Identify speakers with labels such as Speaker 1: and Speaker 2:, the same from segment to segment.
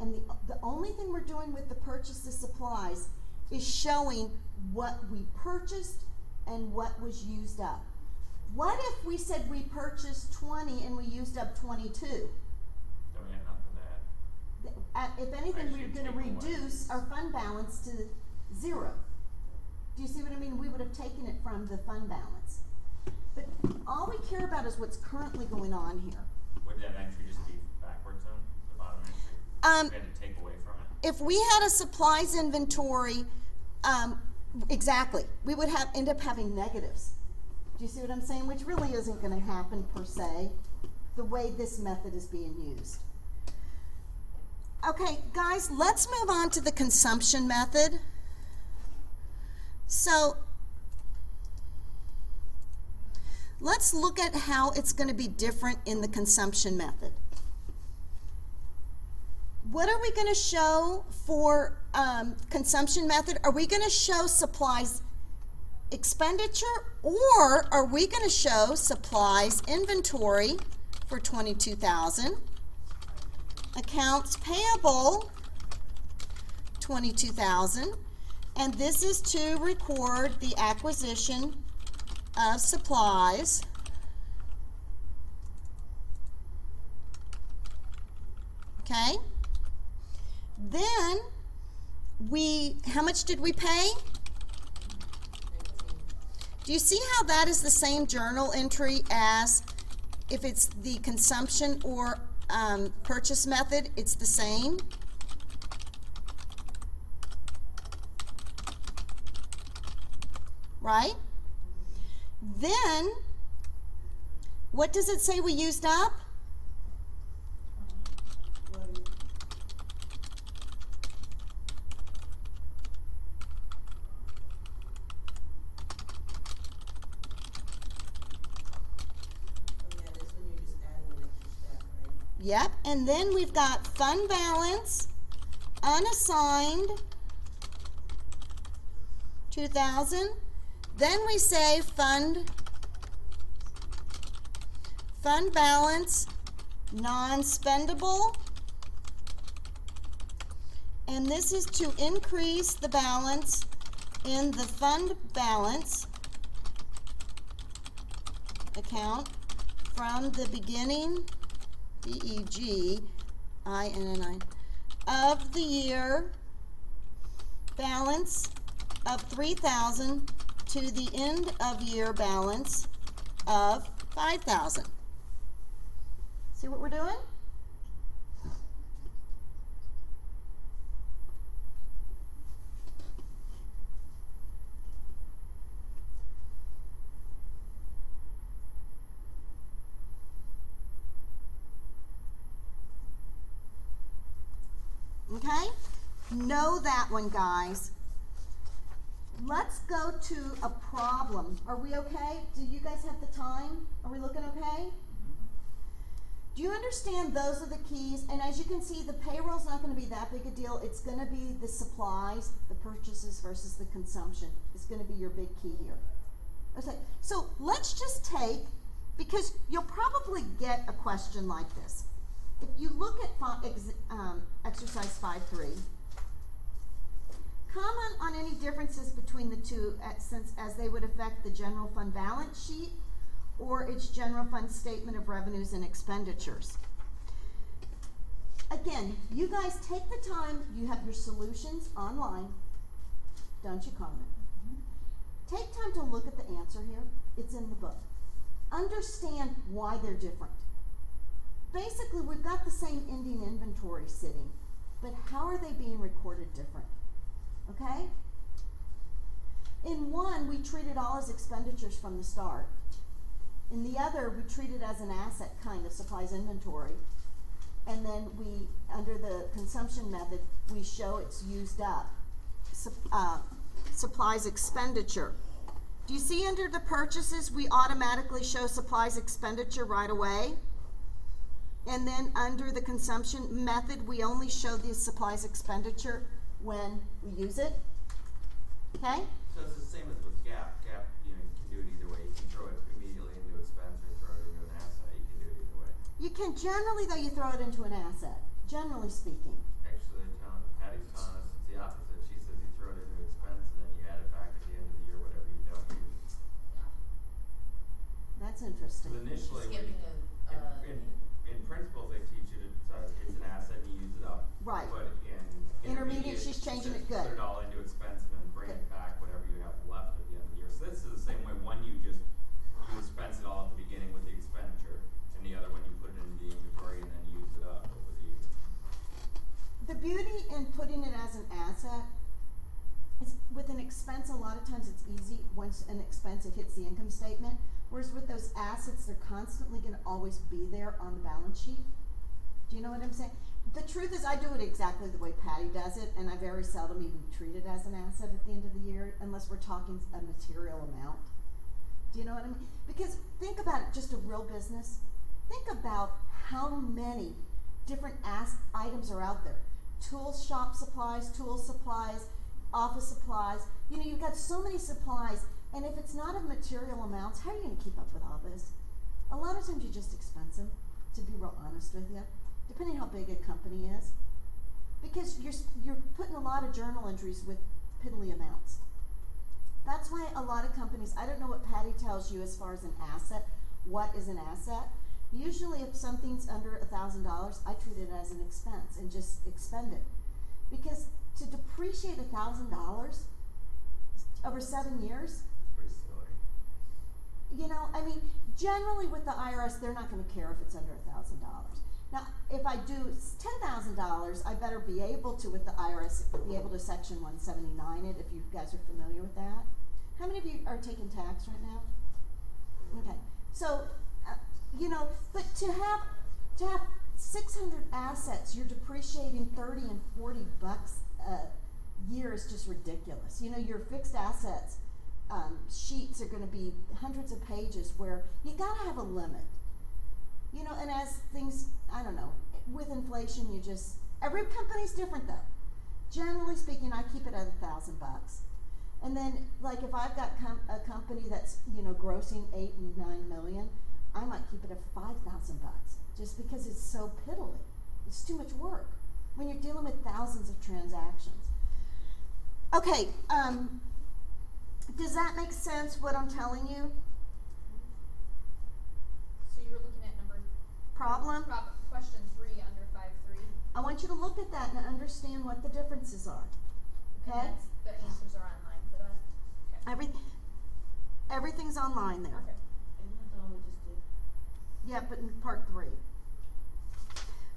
Speaker 1: and the only thing we're doing with the purchase of supplies is showing what we purchased and what was used up. What if we said we purchased 20 and we used up 22?
Speaker 2: Then we have nothing to add.
Speaker 1: If anything, we're
Speaker 2: Actually,
Speaker 1: going to
Speaker 2: take away.
Speaker 1: reduce our fund balance to 0. Do you see what I mean? We would have taken it from the fund balance. But all we care about is what's currently going on here.
Speaker 2: Would that entry just be backwards then, the bottom entry? We had to take away from it?
Speaker 1: If we had a supplies inventory, exactly, we would end up having negatives. Do you see what I'm saying? Which really isn't going to happen per se, the way this method is being used. Okay, guys, let's move on to the consumption method. So, let's look at how it's going to be different in the consumption method. What are we going to show for consumption method? Are we going to show supplies expenditure, or are we going to show supplies inventory for 22,000, accounts payable 22,000, and this is to record the acquisition of supplies okay? Then how much did we pay? Do you see how that is the same journal entry as if it's the consumption or purchase method? It's the same. Right? Then, what does it say we used up? Yep, and then we've got fund balance, unassigned, 2,000. Then we say fund balance, non-spendable. And this is to increase the balance in the fund balance account from the beginning BEGINNI of the year balance of 3,000 to the end of year balance of 5,000. See what we're doing? Okay? Know that one, guys. Let's go to a problem. Are we okay? Do you guys have the time? Are we looking okay? Do you understand those are the keys? And as you can see, the payroll's not going to be that big a deal. It's going to be the supplies, the purchases versus the consumption. It's going to be your big key here. Okay, so let's just take, because you'll probably get a question like this. If you look at exercise 5.3, comment on any differences between the two as they would affect the general fund balance sheet or its general fund statement of revenues and expenditures. Again, you guys take the time, you have your solutions online, don't you, Carmen? Take time to look at the answer here. It's in the book. Understand why they're different. Basically, we've got the same ending inventory sitting, but how are they being recorded different? Okay? In one, we treat it all as expenditures from the start. In the other, we treat it as an asset, kind of supplies inventory. And then under the consumption method, we show it's used up. Supplies expenditure. Do you see under the purchases, we automatically show supplies expenditure right away? And then under the consumption method, we only show the supplies expenditure when we use it. Okay?
Speaker 3: So it's the same as with GAAP. GAAP, you can do it either way. You can throw it immediately into expense or throw it into an asset. You can do it either way.
Speaker 1: You can generally, though, you throw it into an asset, generally speaking.
Speaker 3: Exercise
Speaker 1: That's interesting.
Speaker 3: Because initially,
Speaker 4: Skipping
Speaker 3: in principles, they teach you to, it's an asset and you use it up.
Speaker 1: Right.
Speaker 3: But in
Speaker 1: Intermediate, she's changing it good.
Speaker 3: Put it all into expense and then bring
Speaker 1: Good.
Speaker 3: it back, whatever you have left at the end of the year. So this is the same way, one you expense it all at the beginning with the expenditure, and the other one you put it into the inventory and then use it up over the years.
Speaker 1: The beauty in putting it as an asset is with an expense, a lot of times it's easy, once an expense, it hits the income statement. Whereas with those assets, they're constantly gonna always be there on the balance sheet. Do you know what I'm saying? The truth is, I do it exactly the way Patty does it, and I very seldom even treat it as an asset at the end of the year, unless we're talking a material amount. Do you know what I mean? Because think about it, just a real business. Think about how many different items are out there. Tools, shop supplies, tool supplies, office supplies. You know, you've got so many supplies, and if it's not of material amounts, how are you gonna keep up with all this? A lot of times you just expense them, to be real honest with you, depending how big a company is. Because you're putting a lot of journal entries with piddly amounts. That's why a lot of companies, I don't know what Patty tells you as far as an asset, what is an asset? Usually if something's under $1,000, I treat it as an expense and just expend it. Because to depreciate $1,000 over 7 years,
Speaker 3: Pretty silly.
Speaker 1: you know, I mean, generally with the IRS, they're not gonna care if it's under $1,000. Now, if I do $10,000, I better be able to, with the IRS, be able to Section 179 it, if you guys are familiar with that. How many of you are taking tax right now? Okay, so, you know, but to have 600 assets, you're depreciating 30 and 40 bucks a year is just ridiculous. You know, your fixed assets sheets are going to be hundreds of pages, where you gotta have a limit. You know, and as things, I don't know, with inflation, every company's different though. Generally speaking, I keep it at $1,000. And then, like, if I've got a company that's, you know, grossing 8 and 9 million, I might keep it at $5,000, just because it's so piddly. It's too much work when you're dealing with thousands of transactions. Okay, does that make sense, what I'm telling you?
Speaker 5: So you were looking at number
Speaker 1: Problem?
Speaker 5: question 3 under 5.3.
Speaker 1: I want you to look at that and understand what the differences are, okay?
Speaker 5: And the answers are online for that. Okay.
Speaker 1: Everything's online there.
Speaker 5: Okay.
Speaker 4: Isn't that the one we just did?
Speaker 1: Yeah, but in part 3.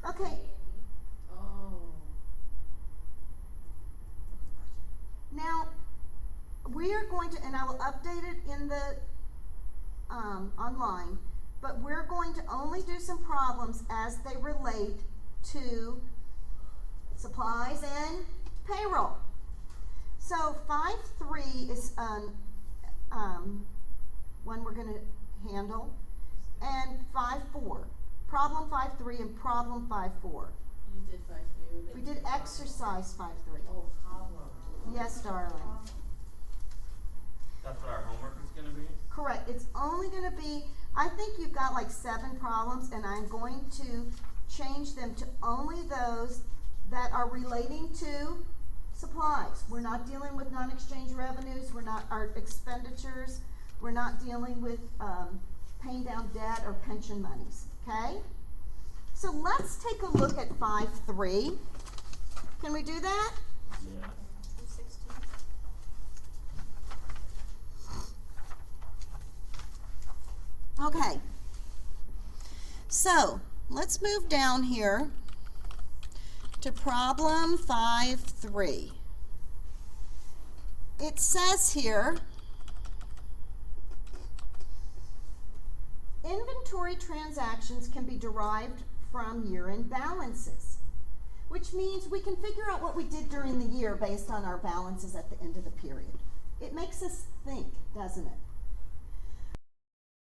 Speaker 1: Okay,
Speaker 4: Oh.
Speaker 1: now, we are going to, and I will update it in the, online, but we're going to only do some problems as they relate to supplies and payroll. So 5.3 is, one we're gonna handle, and 5.4. Problem 5.3 and problem 5.4.
Speaker 4: You just did 5.3.
Speaker 1: We did exercise 5.3.
Speaker 4: Oh, how?
Speaker 1: Yes, darling.
Speaker 2: That's what our homework is gonna be?
Speaker 1: Correct. It's only gonna be, I think you've got like 7 problems, and I'm going to change them to only those that are relating to supplies. We're not dealing with non-exchange revenues, our expenditures, we're not dealing with paying down debt or pension monies, okay? So let's take a look at 5.3. Can we do that?
Speaker 2: Yeah.
Speaker 5: 216.
Speaker 1: Okay. So let's move down here to problem 5.3. It says here, inventory transactions can be derived from year-end balances, which means we can figure out what we did during the year based on our balances at the end of the period. It makes us think, doesn't it?